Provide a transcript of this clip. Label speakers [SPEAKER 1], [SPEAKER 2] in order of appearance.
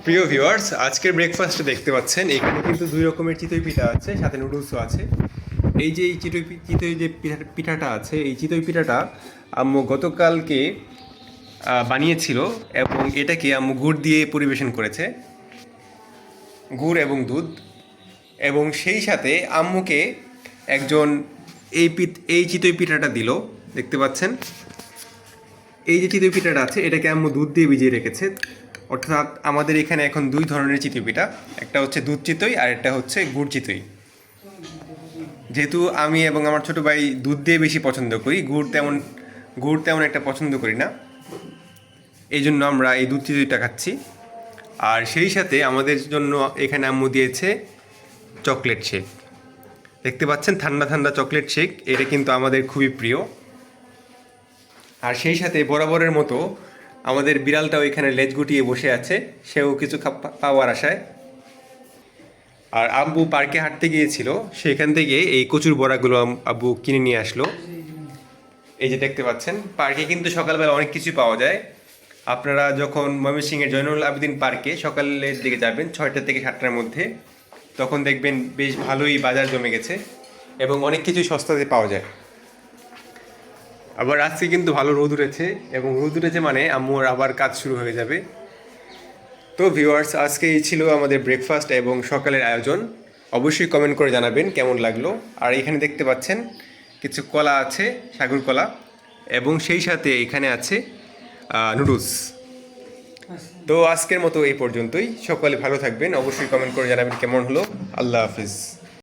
[SPEAKER 1] প্রিয় ভিউয়ার্স, আজকের ব্রেকফাস্টে দেখতে পাচ্ছেন এখানে কিন্তু দুই রকমের চিতই পিঠা আছে, সাথে নুডলসও আছে। এই যে এই চিতই যে পিঠাটা আছে, এই চিতই পিঠাটা আম্মু গতকালকে বানিয়েছিল এবং এটাকে আম্মু গুড় দিয়ে পরিবেশন করেছে, গুড় এবং দুধ। এবং সেই সাথে আম্মুকে একজন এই চিতই পিঠাটা দিল, দেখতে পাচ্ছেন। এই যে চিতই পিঠাটা আছে এটাকে আম্মু দুধ দিয়ে ভিজিয়ে রেখেছে। অর্থাৎ আমাদের এখানে এখন দুই ধরনের চিতই পিঠা, একটা হচ্ছে দুধ চিতই আর একটা হচ্ছে গুড় চিতই। যেহেতু আমি এবং আমার ছোটো ভাই দুধ দিয়ে বেশি পছন্দ করি, গুড় তেমন একটা পছন্দ করি না, এই জন্য আমরা এই দুধ চিতইটা খাচ্ছি। আর সেই সাথে আমাদের জন্য এখানে আম্মু দিয়েছে চকলেট শেক। দেখতে পাচ্ছেন ঠান্ডা ঠান্ডা চকলেট শেক, এটা কিন্তু আমাদের খুবই প্রিয়। আর সেই সাথে বরাবরের মতো আমাদের বিড়ালটাও এখানে লেজ গুটিয়ে বসে আছে, সেও কিছু পাওয়ার আশায়। আর আব্বু পার্কে হাঁটতে গিয়েছিল, সেখান থেকে এই কচুর বড়াগুলো আব্বু কিনে নিয়ে আসলো। এই যে দেখতে পাচ্ছেন, পার্কে কিন্তু সকালবেলা অনেক কিছু পাওয়া যায়। আপনারা যখন ময়মনসিংহের জয়নুল আবেদিন পার্কে সকালের দিকে যাবেন 6টা থেকে 7টার মধ্যে, তখন দেখবেন বেশ ভালোই বাজার জমে গেছে এবং অনেক কিছু সস্তাতে পাওয়া যায়। আবার আজকে কিন্তু ভালো রোদ উঠেছে, এবং রোদ উঠেছে মানে আম্মুর আবার কাজ শুরু হয়ে যাবে। তো ভিউয়ার্স, আজকে এই ছিল আমাদের ব্রেকফাস্ট এবং সকালের আয়োজন। অবশ্যই কমেন্ট করে জানাবেন কেমন লাগলো। আর এখানে দেখতে পাচ্ছেন কিছু কলা আছে, সাগর কলা, এবং সেই সাথে এখানে আছে নুডলস। তো আজকের মতো এই পর্যন্তই। সকলে ভালো থাকবেন, অবশ্যই কমেন্ট করে জানাবেন কেমন হলো। আল্লাহ হাফিজ।